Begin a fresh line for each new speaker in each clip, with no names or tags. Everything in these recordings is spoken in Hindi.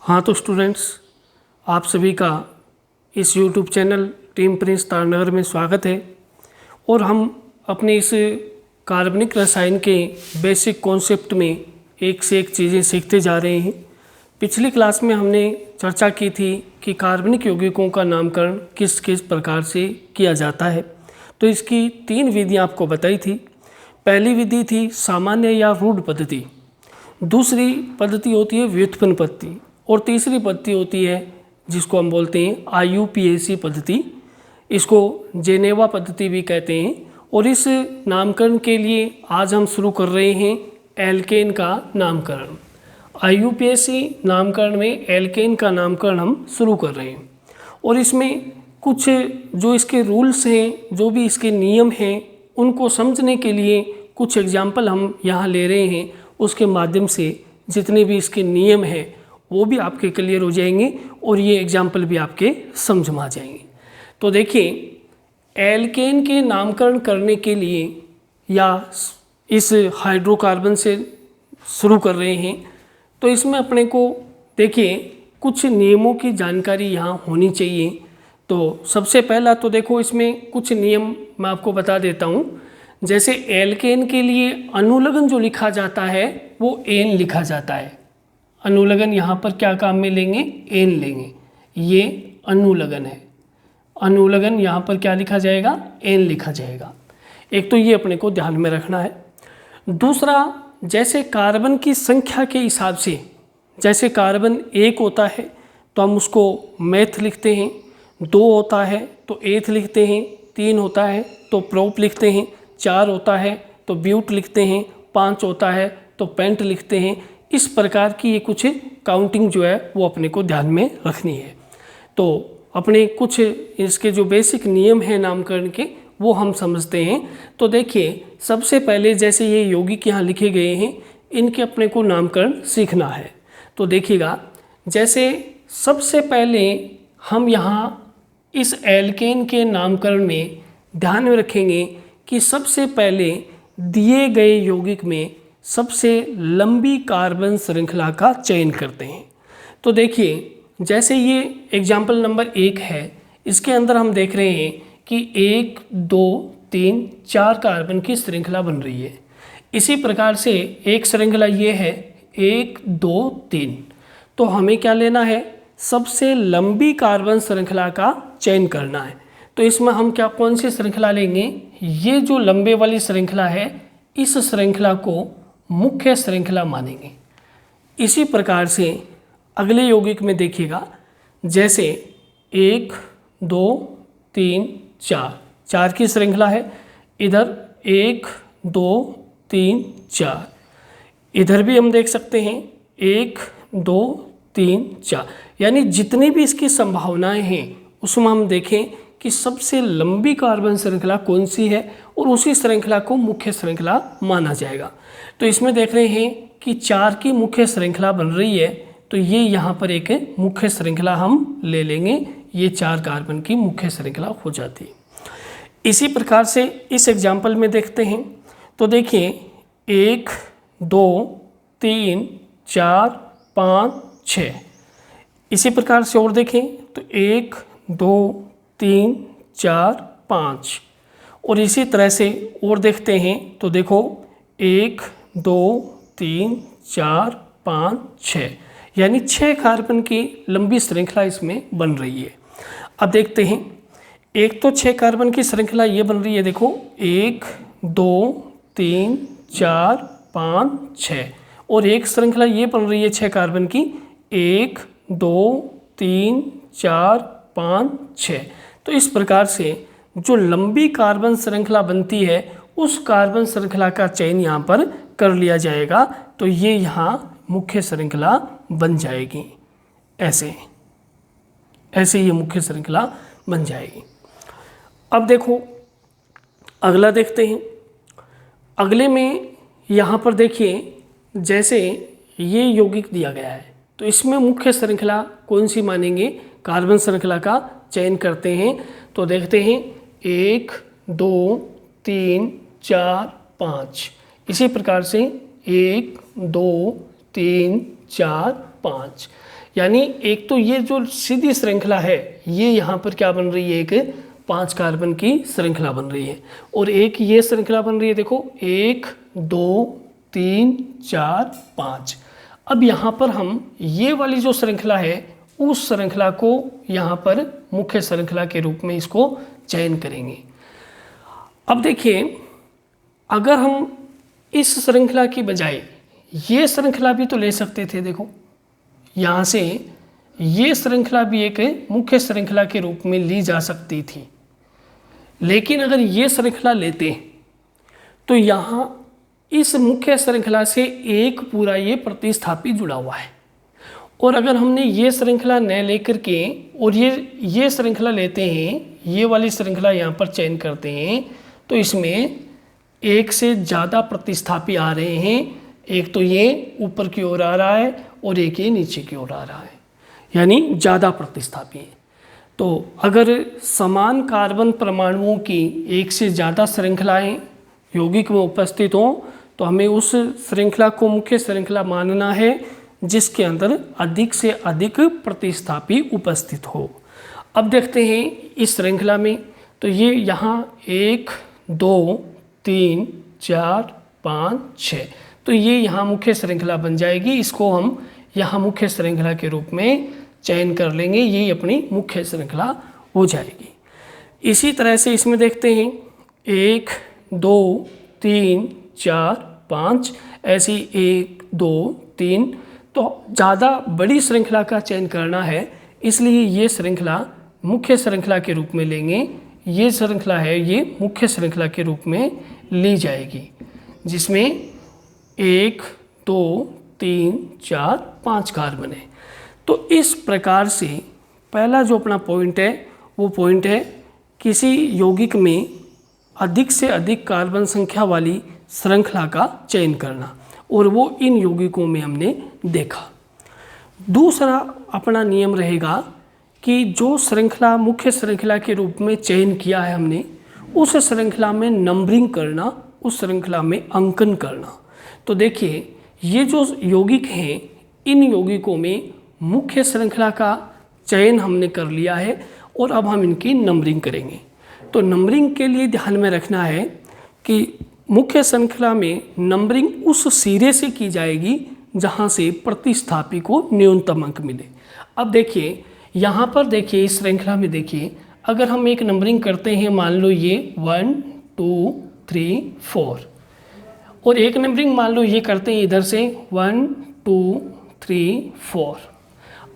हाँ तो स्टूडेंट्स, आप सभी का इस यूट्यूब चैनल टीम प्रिंस तारनगर में स्वागत है। और हम अपने इस कार्बनिक रसायन के बेसिक कॉन्सेप्ट में एक से एक चीज़ें सीखते जा रहे हैं। पिछली क्लास में हमने चर्चा की थी कि कार्बनिक यौगिकों का नामकरण किस किस प्रकार से किया जाता है। तो इसकी 3 विधियाँ आपको बताई थी। पहली विधि थी सामान्य या रूढ़ पद्धति, दूसरी पद्धति होती है व्युत्पन्न पद्धति, और तीसरी पद्धति होती है जिसको हम बोलते हैं IUPAC पद्धति। इसको जेनेवा पद्धति भी कहते हैं। और इस नामकरण के लिए आज हम शुरू कर रहे हैं एल्केन का नामकरण। IUPAC नामकरण में एल्केन का नामकरण हम शुरू कर रहे हैं। और इसमें कुछ जो इसके रूल्स हैं, जो भी इसके नियम हैं, उनको समझने के लिए कुछ एग्जाम्पल हम यहाँ ले रहे हैं। उसके माध्यम से जितने भी इसके नियम हैं वो भी आपके क्लियर हो जाएंगे और ये एग्जाम्पल भी आपके समझ में आ जाएंगे। तो देखिए, एल्केन के नामकरण करने के लिए या इस हाइड्रोकार्बन से शुरू कर रहे हैं तो इसमें अपने को देखिए कुछ नियमों की जानकारी यहाँ होनी चाहिए। तो सबसे पहला तो देखो, इसमें कुछ नियम मैं आपको बता देता हूँ। जैसे एल्केन के लिए अनुलग्न जो लिखा जाता है वो एन लिखा जाता है। अनुलग्न यहाँ पर क्या काम में लेंगे? एन लेंगे। ये अनुलग्न है। अनुलग्न यहाँ पर क्या लिखा जाएगा? एन लिखा जाएगा। एक तो ये अपने को ध्यान में रखना है। दूसरा, जैसे कार्बन की संख्या के हिसाब से, जैसे कार्बन 1 होता है तो हम उसको मेथ लिखते हैं, 2 होता है तो एथ लिखते हैं, 3 होता है तो प्रोप लिखते हैं, 4 होता है तो ब्यूट लिखते हैं, 5 होता है तो पेंट लिखते हैं। इस प्रकार की ये कुछ काउंटिंग जो है वो अपने को ध्यान में रखनी है। तो अपने कुछ इसके जो बेसिक नियम हैं नामकरण के वो हम समझते हैं। तो देखिए, सबसे पहले जैसे ये यौगिक यहाँ लिखे गए हैं, इनके अपने को नामकरण सीखना है। तो देखिएगा, जैसे सबसे पहले हम यहाँ इस एल्केन के नामकरण में ध्यान में रखेंगे कि सबसे पहले दिए गए यौगिक में सबसे लंबी कार्बन श्रृंखला का चयन करते हैं। तो देखिए, जैसे ये एग्जाम्पल नंबर 1 है, इसके अंदर हम देख रहे हैं कि 1, 2, 3, 4 कार्बन की श्रृंखला बन रही है। इसी प्रकार से एक श्रृंखला ये है 1, 2, 3। तो हमें क्या लेना है? सबसे लंबी कार्बन श्रृंखला का चयन करना है। तो इसमें हम कौन सी श्रृंखला लेंगे? ये जो लंबे वाली श्रृंखला है, इस श्रृंखला को मुख्य श्रृंखला मानेंगे। इसी प्रकार से अगले यौगिक में देखिएगा, जैसे 1, 2, 3, 4 की श्रृंखला है। इधर 1, 2, 3, 4। इधर भी हम देख सकते हैं 1, 2, 3, 4। यानी जितनी भी इसकी संभावनाएं हैं उसमें हम देखें कि सबसे लंबी कार्बन श्रृंखला कौन सी है और उसी श्रृंखला को मुख्य श्रृंखला माना जाएगा। तो इसमें देख रहे हैं कि 4 की मुख्य श्रृंखला बन रही है, तो ये यहाँ पर एक मुख्य श्रृंखला हम ले लेंगे। ये 4 कार्बन की मुख्य श्रृंखला हो जाती है। इसी प्रकार से इस एग्जाम्पल में देखते हैं तो देखिए 1, 2, 3, 4, 5, 6। इसी प्रकार से और देखें तो 1, 2, 3, 4, 5। और इसी तरह से और देखते हैं तो देखो 1, 2, 3, 4, 5, 6। यानी 6 कार्बन की लंबी श्रृंखला इसमें बन रही है। अब देखते हैं, एक तो 6 कार्बन की श्रृंखला ये बन रही है, देखो 1, 2, 3, 4, 5, 6। और एक श्रृंखला ये बन रही है 6 कार्बन की, 1, 2, 3, 4, 5, 6। तो इस प्रकार से जो लंबी कार्बन श्रृंखला बनती है उस कार्बन श्रृंखला का चयन यहाँ पर कर लिया जाएगा। तो ये यहाँ मुख्य श्रृंखला बन जाएगी। ऐसे ये मुख्य श्रृंखला बन जाएगी। अब देखो अगला देखते हैं। अगले में यहाँ पर देखिए, जैसे ये यौगिक दिया गया है तो इसमें मुख्य श्रृंखला कौन सी मानेंगे? कार्बन श्रृंखला का चयन करते हैं। तो देखते हैं 1, 2, 3, 4, 5। इसी प्रकार से 1, 2, 3, 4, 5। यानी एक तो ये जो सीधी श्रृंखला है ये यहाँ पर क्या बन रही है, एक 5 कार्बन की श्रृंखला बन रही है, और एक ये श्रृंखला बन रही है, देखो 1 2 3 4 5। अब यहाँ पर हम ये वाली जो श्रृंखला है उस श्रृंखला को यहाँ पर मुख्य श्रृंखला के रूप में इसको चयन करेंगे। अब देखिए, अगर हम इस श्रृंखला की बजाय ये श्रृंखला भी तो ले सकते थे। देखो यहाँ से ये श्रृंखला भी एक मुख्य श्रृंखला के रूप में ली जा सकती थी, लेकिन अगर ये श्रृंखला लेते तो यहाँ इस मुख्य श्रृंखला से एक पूरा ये प्रतिस्थापी जुड़ा हुआ है, और अगर हमने ये श्रृंखला न लेकर के और ये श्रृंखला लेते हैं, ये वाली श्रृंखला यहाँ पर चयन करते हैं, तो इसमें एक से ज़्यादा प्रतिस्थापी आ रहे हैं। एक तो ये ऊपर की ओर आ रहा है और एक ये नीचे की ओर आ रहा है, यानी ज़्यादा प्रतिस्थापी है। तो अगर समान कार्बन परमाणुओं की एक से ज़्यादा श्रृंखलाएं यौगिक में उपस्थित हों तो हमें उस श्रृंखला को मुख्य श्रृंखला मानना है जिसके अंदर अधिक से अधिक प्रतिस्थापी उपस्थित हो। अब देखते हैं इस श्रृंखला में, तो ये यहाँ 1 2 3 4 5 6, तो ये यहाँ मुख्य श्रृंखला बन जाएगी। इसको हम यहाँ मुख्य श्रृंखला के रूप में चयन कर लेंगे, ये अपनी मुख्य श्रृंखला हो जाएगी। इसी तरह से इसमें देखते हैं 1 2 3 4 5, ऐसी 1 2 3, तो ज़्यादा बड़ी श्रृंखला का चयन करना है, इसलिए ये श्रृंखला मुख्य श्रृंखला के रूप में लेंगे। ये श्रृंखला है ये मुख्य श्रृंखला के रूप में ली जाएगी, जिसमें 1 2 3 4 5 कार्बन है। तो इस प्रकार से पहला जो अपना पॉइंट है वो पॉइंट है किसी यौगिक में अधिक से अधिक कार्बन संख्या वाली श्रृंखला का चयन करना, और वो इन यौगिकों में हमने देखा। दूसरा अपना नियम रहेगा कि जो श्रृंखला मुख्य श्रृंखला के रूप में चयन किया है हमने, उस श्रृंखला में नंबरिंग करना, उस श्रृंखला में अंकन करना। तो देखिए, ये जो यौगिक हैं इन यौगिकों में मुख्य श्रृंखला का चयन हमने कर लिया है और अब हम इनकी नंबरिंग करेंगे। तो नंबरिंग के लिए ध्यान में रखना है कि मुख्य श्रृंखला में नंबरिंग उस सिरे से की जाएगी जहाँ से प्रतिस्थापी को न्यूनतम अंक मिले। अब देखिए यहाँ पर, देखिए इस श्रृंखला में देखिए, अगर हम एक नंबरिंग करते हैं, मान लो ये 1 2 3 4, और एक नंबरिंग मान लो ये करते हैं इधर से 1 2 3 4।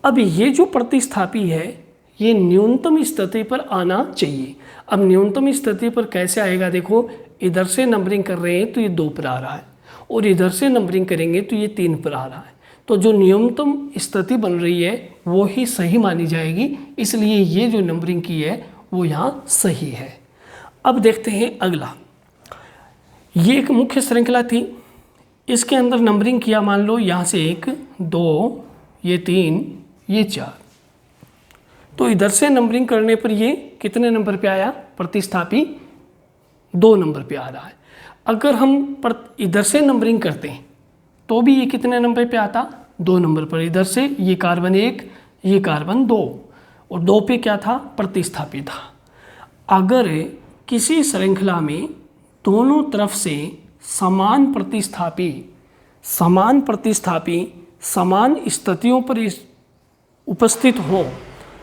अब ये जो प्रतिस्थापी है ये न्यूनतम स्थिति पर आना चाहिए। अब न्यूनतम स्थिति पर कैसे आएगा, देखो इधर से नंबरिंग कर रहे हैं तो ये 2 पर आ रहा है, और इधर से नंबरिंग करेंगे तो ये 3 पर आ रहा है। तो जो न्यूनतम स्थिति बन रही है वो ही सही मानी जाएगी, इसलिए ये जो नंबरिंग की है वो यहाँ सही है। अब देखते हैं अगला, ये एक मुख्य श्रृंखला थी, इसके अंदर नंबरिंग किया, मान लो यहाँ से 1 2 ये 3 ये 4, तो इधर से नंबरिंग करने पर ये कितने नंबर पे आया, प्रतिस्थापी 2 नंबर पे आ रहा है। अगर हम इधर से नंबरिंग करते हैं तो भी ये कितने नंबर पे आता, 2 नंबर पर। इधर से ये कार्बन 1 ये कार्बन 2, और 2 पे क्या था, प्रतिस्थापी था। अगर किसी श्रृंखला में दोनों तरफ से समान प्रतिस्थापी समान स्थितियों पर उपस्थित हो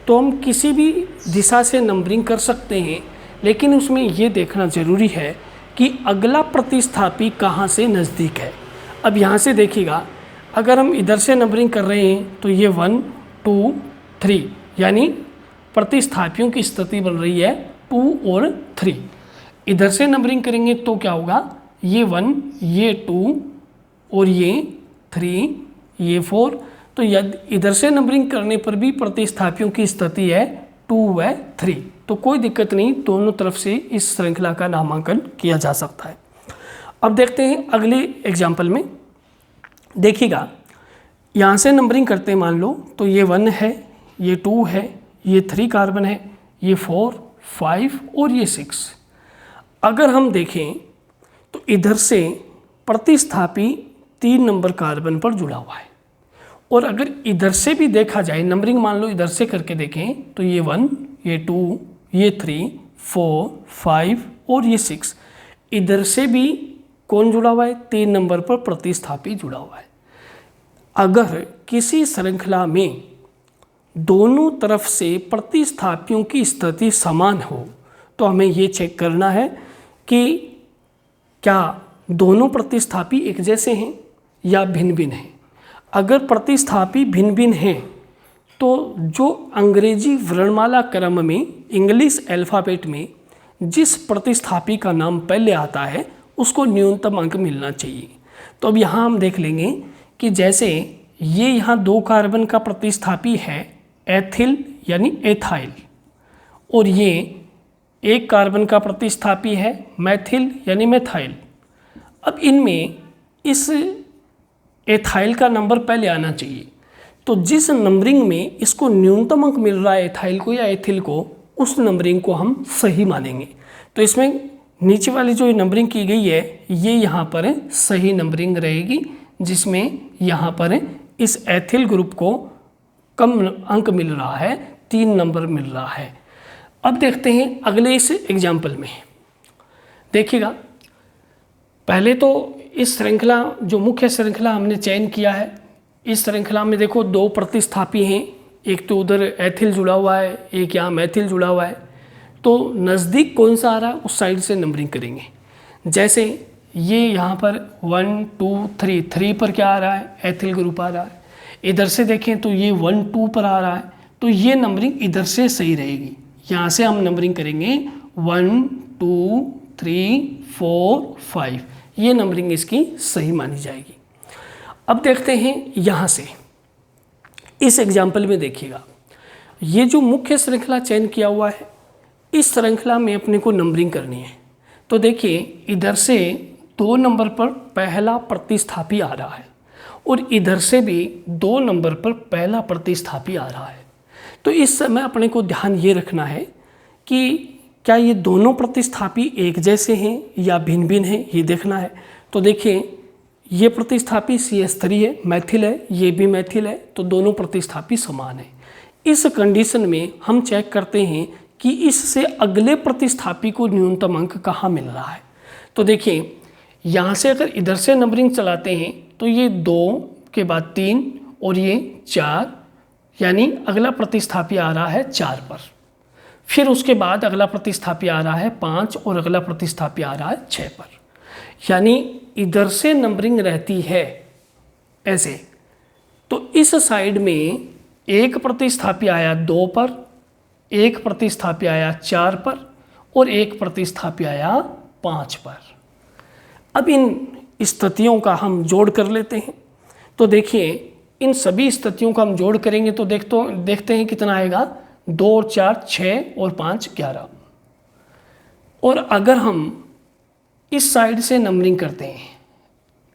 तो हम किसी भी दिशा से नंबरिंग कर सकते हैं, लेकिन उसमें ये देखना ज़रूरी है कि अगला प्रतिस्थापी कहाँ से नज़दीक है। अब यहाँ से देखिएगा, अगर हम इधर से नंबरिंग कर रहे हैं तो ये 1 2 3, यानी प्रतिस्थापियों की स्थिति बन रही है 2 और 3। इधर से नंबरिंग करेंगे तो क्या होगा, ये 1 ये 2 और ये 3 ये 4। तो यदि इधर से नंबरिंग करने पर भी प्रतिस्थापियों की स्थिति है 2 व 3, तो कोई दिक्कत नहीं, दोनों तरफ से इस श्रृंखला का नामांकन किया जा सकता है। अब देखते हैं अगले एग्जाम्पल में, देखिएगा यहाँ से नंबरिंग करते हैं, मान लो तो ये 1 है ये 2 है ये 3 कार्बन है ये 4 5 और ये 6। अगर हम देखें तो इधर से प्रतिस्थापी 3 नंबर कार्बन पर जुड़ा हुआ है और अगर इधर से भी देखा जाए, नंबरिंग मान लो इधर से करके देखें, तो ये 1, ये 2, ये 3, 4, 5 और ये 6, इधर से भी कौन जुड़ा हुआ है? 3 नंबर पर प्रतिस्थापी जुड़ा हुआ है। अगर किसी श्रृंखला में दोनों तरफ से प्रतिस्थापियों की स्थिति समान हो तो हमें ये चेक करना है कि क्या दोनों प्रतिस्थापी एक जैसे हैं या भिन्न भिन्न हैं। अगर प्रतिस्थापी भिन्न भिन्न हैं तो जो अंग्रेजी वर्णमाला क्रम में, इंग्लिश अल्फ़ाबेट में जिस प्रतिस्थापी का नाम पहले आता है उसको न्यूनतम अंक मिलना चाहिए। तो अब यहाँ हम देख लेंगे कि जैसे ये यहाँ 2 कार्बन का प्रतिस्थापी है एथिल यानी एथाइल, और ये 1 कार्बन का प्रतिस्थापी है मैथिल यानी मेथाइल। अब इनमें इस एथाइल का नंबर पहले आना चाहिए, तो जिस नंबरिंग में इसको न्यूनतम अंक मिल रहा है एथाइल को या एथिल को, उस नंबरिंग को हम सही मानेंगे। तो इसमें नीचे वाली जो नंबरिंग की गई है ये यहाँ पर सही नंबरिंग रहेगी, जिसमें यहाँ पर इस एथिल ग्रुप को कम अंक मिल रहा है, 3 नंबर मिल रहा है। अब देखते हैं अगले इस एग्जाम्पल में। देखिएगा, पहले तो इस श्रृंखला, जो मुख्य श्रृंखला हमने चयन किया है, इस श्रृंखला में देखो 2 प्रतिस्थापी हैं, एक तो उधर एथिल जुड़ा हुआ है, एक यहाँ मैथिल जुड़ा हुआ है। तो नज़दीक कौन सा आ रहा है उस साइड से नंबरिंग करेंगे। जैसे ये यहाँ पर 1 2 3, 3 पर क्या आ रहा है? एथिल ग्रुप आ रहा है। इधर से देखें तो ये 1 2 पर आ रहा है, तो ये नंबरिंग इधर से सही रहेगी। यहाँ से हम नंबरिंग करेंगे 1 2 3 4 5, ये नंबरिंग इसकी सही मानी जाएगी। अब देखते हैं यहाँ से इस एग्जाम्पल में देखिएगा, ये जो मुख्य श्रृंखला चयन किया हुआ है, इस श्रृंखला में अपने को नंबरिंग करनी है। तो देखिए इधर से 2 नंबर पर पहला प्रतिस्थापी आ रहा है और इधर से भी 2 नंबर पर पहला प्रतिस्थापी आ रहा है। तो इस समय अपने को ध्यान ये रखना है कि क्या ये दोनों प्रतिस्थापी एक जैसे हैं या भिन्न भिन्न हैं, ये देखना है। तो देखिए ये प्रतिस्थापी CH3 है, मैथिल है, ये भी मैथिल है, तो दोनों प्रतिस्थापी समान है। इस कंडीशन में हम चेक करते हैं कि इससे अगले प्रतिस्थापी को न्यूनतम अंक कहाँ मिल रहा है। तो देखिए यहाँ से अगर इधर से नंबरिंग चलाते हैं तो ये 2 के बाद 3 और ये 4, यानी अगला प्रतिस्थापी आ रहा है 4 पर। फिर उसके बाद अगला प्रतिस्थापी आ रहा है 5 और अगला प्रतिस्थापी आ रहा है 6 पर। यानी इधर से नंबरिंग रहती है ऐसे। तो इस साइड में एक प्रतिस्थापी आया 2 पर, एक प्रतिस्थापी आया 4 पर और एक प्रतिस्थापी आया 5 पर। अब इन स्थितियों का हम जोड़ कर लेते हैं। तो देखिए इन सभी स्थितियों का हम जोड़ करेंगे तो देखते हैं कितना आएगा। 2 और 4 6 और 5 11। और अगर हम इस साइड से नंबरिंग करते हैं,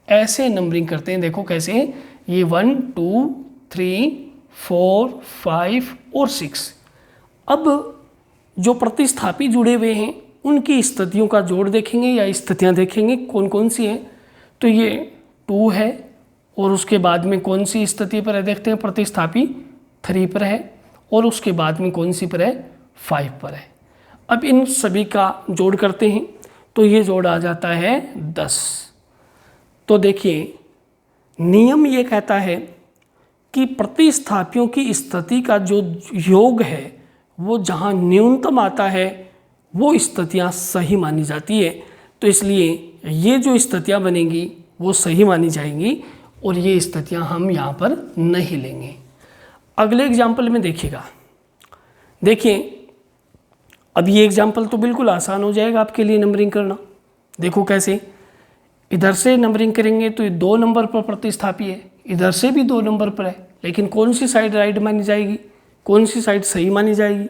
ऐसे नंबरिंग करते हैं, देखो कैसे, ये 1 2 3 4 5 और 6। अब जो प्रतिस्थापी जुड़े हुए हैं उनकी स्थितियों का जोड़ देखेंगे या स्थितियां देखेंगे कौन कौन सी हैं। तो ये 2 है और उसके बाद में कौन सी स्थिति पर है, देखते हैं, प्रतिस्थापी 3 पर है और उसके बाद में कौन सी पर है, 5 पर है। अब इन सभी का जोड़ करते हैं तो ये जोड़ आ जाता है 10। तो देखिए नियम ये कहता है कि प्रतिस्थापियों की स्थिति का जो योग है वो जहाँ न्यूनतम आता है वो स्थितियाँ सही मानी जाती है। तो इसलिए ये जो स्थितियाँ बनेंगी वो सही मानी जाएंगी और ये स्थितियाँ हम यहाँ पर नहीं लेंगे। अगले एग्जाम्पल में देखिएगा, देखिए अब ये एग्जाम्पल तो बिल्कुल आसान हो जाएगा आपके लिए नंबरिंग करना। देखो कैसे, इधर से नंबरिंग करेंगे तो ये 2 नंबर पर प्रतिस्थापी है, इधर से भी 2 नंबर पर है, लेकिन कौन सी साइड राइट मानी जाएगी, कौन सी साइड सही मानी जाएगी।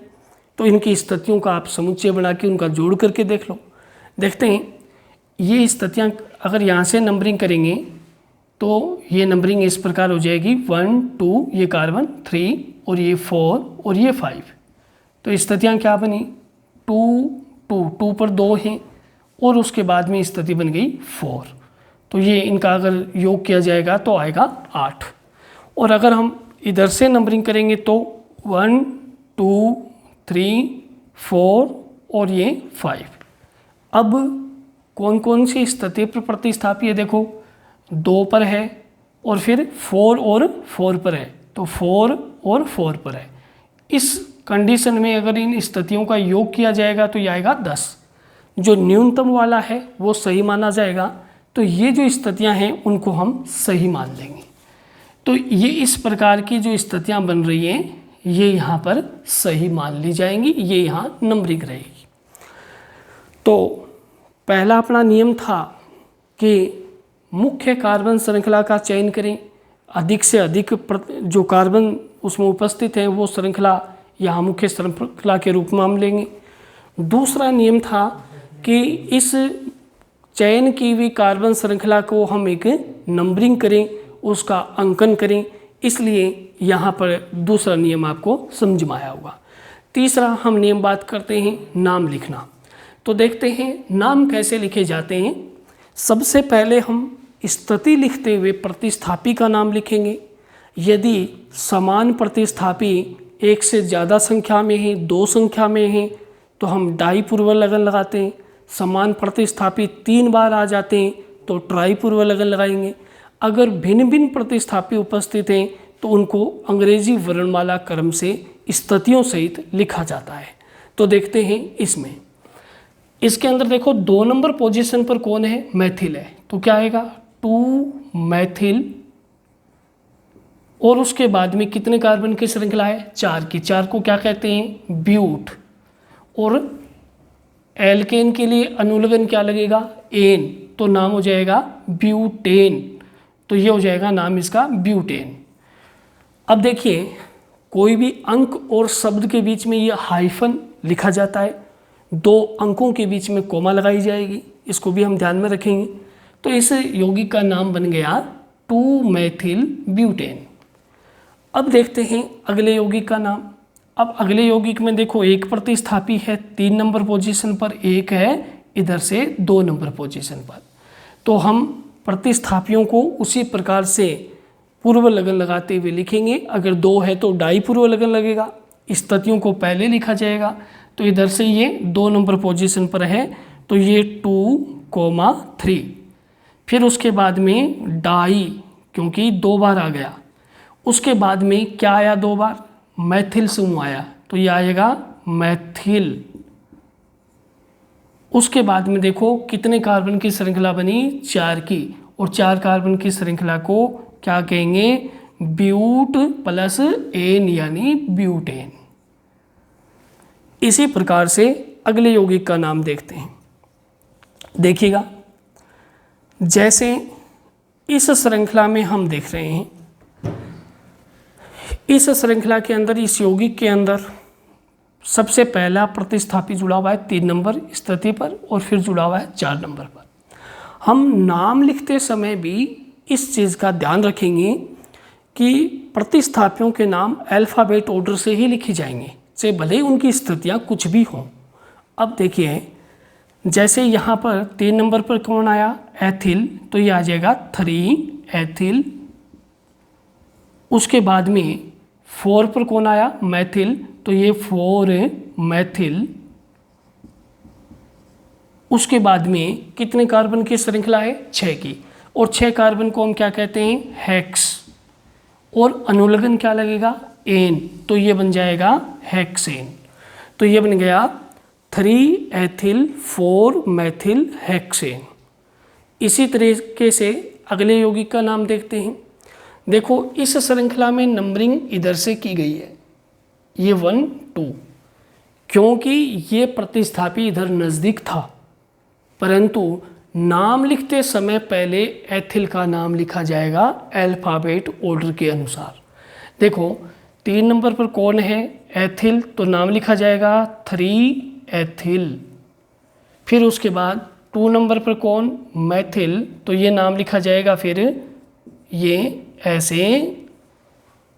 तो इनकी स्थितियों का आप समुच्चय बना के उनका जोड़ करके देख लो। देखते हैं ये स्थितियाँ अगर यहाँ से नंबरिंग करेंगे तो ये नंबरिंग इस प्रकार हो जाएगी 1 2, ये कार्बन 3 और ये 4 और ये 5। तो स्थितियाँ क्या बनी, 2 2 2 पर 2 हैं और उसके बाद में स्थिति बन गई 4। तो ये इनका अगर योग किया जाएगा तो आएगा 8। और अगर हम इधर से नंबरिंग करेंगे तो 1 2 3 4 और ये 5। अब कौन कौन सी स्थिति पर प्रतिस्थापी है, देखो 2 पर है और फिर 4 और 4 पर है, तो 4 और 4 पर है। इस कंडीशन में अगर इन स्थितियों का योग किया जाएगा तो ये आएगा 10। जो न्यूनतम वाला है वो सही माना जाएगा, तो ये जो स्थितियां हैं उनको हम सही मान लेंगे। तो ये इस प्रकार की जो स्थितियां बन रही हैं ये यहाँ पर सही मान ली जाएंगी, ये यहाँ नंबरिंग रहेगी। तो पहला अपना नियम था कि मुख्य कार्बन श्रृंखला का चयन करें, अधिक से अधिक जो कार्बन उसमें उपस्थित हैं वो श्रृंखला यहाँ मुख्य श्रृंखला के रूप में हम लेंगे। दूसरा नियम था कि इस चयन की हुई कार्बन श्रृंखला को हम एक नंबरिंग करें, उसका अंकन करें, इसलिए यहाँ पर दूसरा नियम आपको समझ में आया होगा। तीसरा हम नियम बात करते हैं नाम लिखना। तो देखते हैं नाम कैसे लिखे जाते हैं। सबसे पहले हम स्थिति लिखते हुए प्रतिस्थापी का नाम लिखेंगे। यदि समान प्रतिस्थापी एक से ज़्यादा संख्या में है, 2 संख्या में है, तो हम डाई पूर्व लगन लगाते हैं। समान प्रतिस्थापी 3 बार आ जाते हैं तो ट्राई पूर्व लगन लगाएंगे। अगर भिन्न भिन्न प्रतिस्थापी उपस्थित हैं तो उनको अंग्रेजी वर्णमाला क्रम से स्थितियों सहित लिखा जाता है। तो देखते हैं इसमें, इसके अंदर देखो 2 नंबर पोजीशन पर कौन है, मैथिल है, तो क्या आएगा 2 मैथिल, और उसके बाद में कितने कार्बन की श्रृंखला है, 4 की। 4 को क्या कहते हैं, ब्यूट। और एल्केन के लिए अनुलग्न क्या लगेगा, एन, तो नाम हो जाएगा ब्यूटेन। तो ये हो जाएगा नाम इसका ब्यूटेन। अब देखिए कोई भी अंक और शब्द के बीच में ये हाइफन लिखा जाता है, 2 अंकों के बीच में कोमा लगाई जाएगी, इसको भी हम ध्यान में रखेंगे। तो इस यौगिक का नाम बन गया 2 मैथिल ब्यूटेन। अब देखते हैं अगले यौगिक का नाम। अब अगले यौगिक में देखो एक प्रतिस्थापी है 3 नंबर पोजीशन पर, एक है इधर से 2 नंबर पोजीशन पर। तो हम प्रतिस्थापियों को उसी प्रकार से पूर्व लगन लगाते हुए लिखेंगे। अगर 2 है तो डाई पूर्व लगन लगेगा, स्थितियों को पहले लिखा जाएगा। तो इधर से ये 2 नंबर पोजीशन पर है तो ये 2,3। फिर उसके बाद में डाई, क्योंकि 2 बार आ गया। उसके बाद में क्या आया 2 बार, मैथिल समूह आया, तो ये आएगा मैथिल। उसके बाद में देखो कितने कार्बन की श्रृंखला बनी, 4 की, और 4 कार्बन की श्रृंखला को क्या कहेंगे, ब्यूट प्लस एन यानी ब्यूटेन। इसी प्रकार से अगले यौगिक का नाम देखते हैं। देखिएगा जैसे इस श्रृंखला में हम देख रहे हैं, इस श्रृंखला के अंदर, इस यौगिक के अंदर सबसे पहला प्रतिस्थापी जुड़ा हुआ है 3 नंबर स्थिति पर और फिर जुड़ा हुआ है 4 नंबर पर। हम नाम लिखते समय भी इस चीज़ का ध्यान रखेंगे कि प्रतिस्थापियों के नाम अल्फ़ाबेट ऑर्डर से ही लिखे जाएंगे, चाहे भले ही उनकी स्थितियाँ कुछ भी हों। अब देखिए जैसे यहाँ पर 3 नंबर पर कौन आया, एथिल, तो ये आ जाएगा 3 एथिल। उसके बाद में 4 पर कौन आया, मैथिल, तो ये 4 मैथिल। उसके बाद में कितने कार्बन की श्रृंखला है, 6 की, और 6 कार्बन को हम क्या कहते हैं, हेक्स, और अनुलग्न क्या लगेगा, एन, तो ये बन जाएगा हेक्सेन। तो ये बन गया 3 एथिल 4 मैथिल हेक्सेन। इसी तरीके से अगले यौगिक का नाम देखते हैं। देखो इस श्रृंखला में नंबरिंग इधर से की गई है, ये 1 2, क्योंकि ये प्रतिस्थापी इधर नज़दीक था, परंतु नाम लिखते समय पहले एथिल का नाम लिखा जाएगा अल्फ़ाबेट ऑर्डर के अनुसार। देखो 3 नंबर पर कौन है, एथिल, तो नाम लिखा जाएगा 3 एथिल। फिर उसके बाद 2 नंबर पर कौन, मैथिल, तो ये नाम लिखा जाएगा फिर ये ऐसे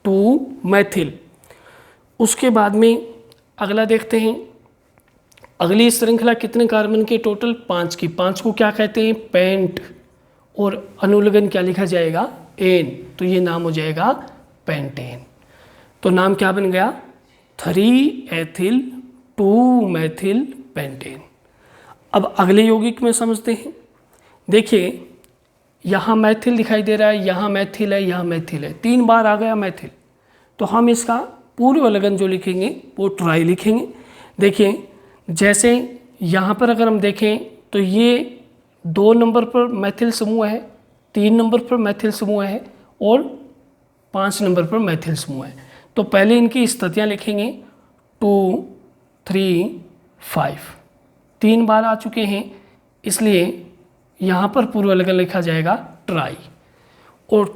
2 मैथिल। उसके बाद में अगला देखते हैं। अगली श्रृंखला कितने कार्बन के, टोटल 5 की। 5 को क्या कहते हैं, पेंट, और अनुलग्न क्या लिखा जाएगा, एन, तो ये नाम हो जाएगा पेंटेन। तो नाम क्या बन गया? 3 एथिल 2 मैथिल पेंटेन। अब अगले यौगिक में समझते हैं। देखिए यहाँ मैथिल दिखाई दे रहा है, यहाँ मैथिल है, यहाँ मैथिल है, 3 बार आ गया मैथिल। तो हम इसका पूर्व लगन जो लिखेंगे वो ट्राई लिखेंगे। देखिए जैसे यहाँ पर अगर हम देखें तो ये 2 नंबर पर मैथिल समूह है, 3 नंबर पर मैथिल समूह है और 5 नंबर पर मैथिल समूह है। तो पहले इनकी स्थितियाँ लिखेंगे 2 3 5, 3 बार आ चुके हैं, इसलिए यहाँ पर पूर्व लगन लिखा जाएगा ट्राई। और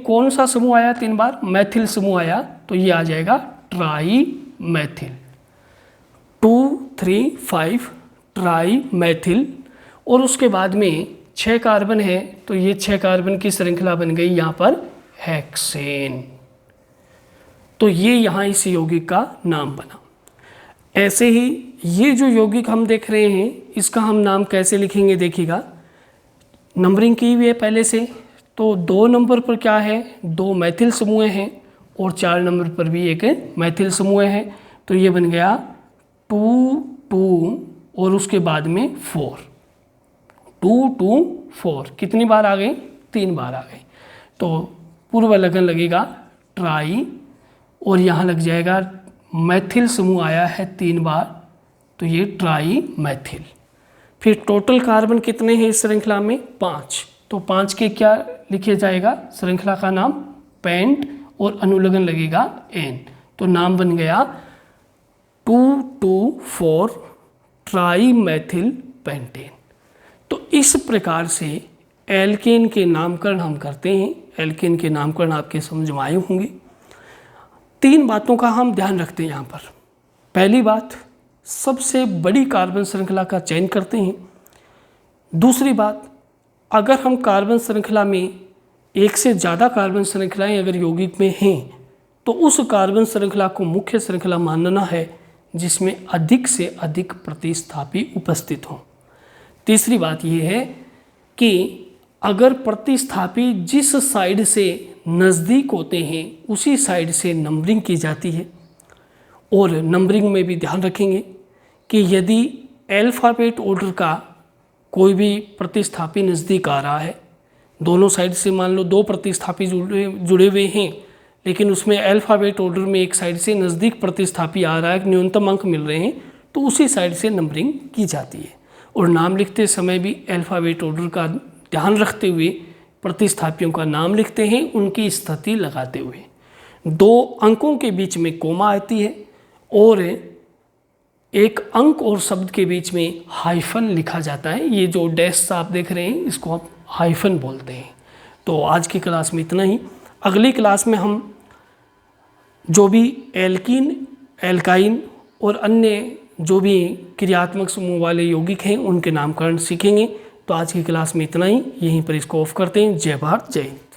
कौन सा समूह आया 3 बार? मैथिल समूह आया, तो ये आ जाएगा ट्राई मैथिल। 2 3 5 ट्राई मैथिल। और उसके बाद में 6 कार्बन है, तो ये 6 कार्बन की श्रृंखला बन गई यहाँ पर हेक्सेन। तो ये यहाँ इस यौगिक का नाम बना। ऐसे ही ये जो यौगिक हम देख रहे हैं इसका हम नाम कैसे लिखेंगे देखिएगा। नंबरिंग की हुई है पहले से, तो 2 नंबर पर क्या है? 2 मैथिल समूह हैं और 4 नंबर पर भी एक मैथिल समूह है। तो ये बन गया 2 2 और उसके बाद में 4, 2 2 4। कितनी बार आ गई? 3 बार आ गई। तो पूर्व लगन लगेगा ट्राई और यहाँ लग जाएगा मैथिल समूह आया है 3 बार, तो ये ट्राई मैथिल। फिर टोटल कार्बन कितने हैं इस श्रृंखला में? 5। तो 5 के क्या लिखे जाएगा? श्रृंखला का नाम पेंट और अनुलग्न लगेगा एन। तो नाम बन गया 2 2 4 ट्राई मैथिल पेंटेन। तो इस प्रकार से एल्केन के नामकरण हम करते हैं। एल्केन के नामकरण आपके समझ में आए होंगे। 3 बातों का हम ध्यान रखते हैं यहाँ पर। पहली बात, सबसे बड़ी कार्बन श्रृंखला का चयन करते हैं। दूसरी बात, अगर हम कार्बन श्रृंखला में एक से ज़्यादा कार्बन श्रृंखलाएं अगर यौगिक में हैं तो उस कार्बन श्रृंखला को मुख्य श्रृंखला मानना है जिसमें अधिक से अधिक प्रतिस्थापी उपस्थित हों। तीसरी बात यह है कि अगर प्रतिस्थापी जिस साइड से नज़दीक होते हैं उसी साइड से नंबरिंग की जाती है। और नंबरिंग में भी ध्यान रखेंगे कि यदि अल्फ़ाबेट ऑर्डर का कोई भी प्रतिस्थापी नज़दीक आ रहा है, दोनों साइड से मान लो 2 प्रतिस्थापी जुड़े हुए हैं, लेकिन उसमें अल्फ़ाबेट ऑर्डर में एक साइड से नज़दीक प्रतिस्थापी आ रहा है, न्यूनतम अंक मिल रहे हैं, तो उसी साइड से नंबरिंग की जाती है। और नाम लिखते समय भी अल्फ़ाबेट ऑर्डर का ध्यान रखते हुए प्रतिस्थापियों का नाम लिखते हैं, उनकी स्थिति लगाते हुए। 2 अंकों के बीच में कोमा आती है और एक अंक और शब्द के बीच में हाइफन लिखा जाता है। ये जो डैश आप देख रहे हैं इसको आप हाइफन बोलते हैं। तो आज की क्लास में इतना ही। अगली क्लास में हम जो भी एल्कीन, एल्काइन और अन्य जो भी क्रियात्मक समूह वाले यौगिक हैं उनके नामकरण सीखेंगे। तो आज की क्लास में इतना ही, यहीं पर इसको ऑफ करते हैं। जय भारत, जय हिंद।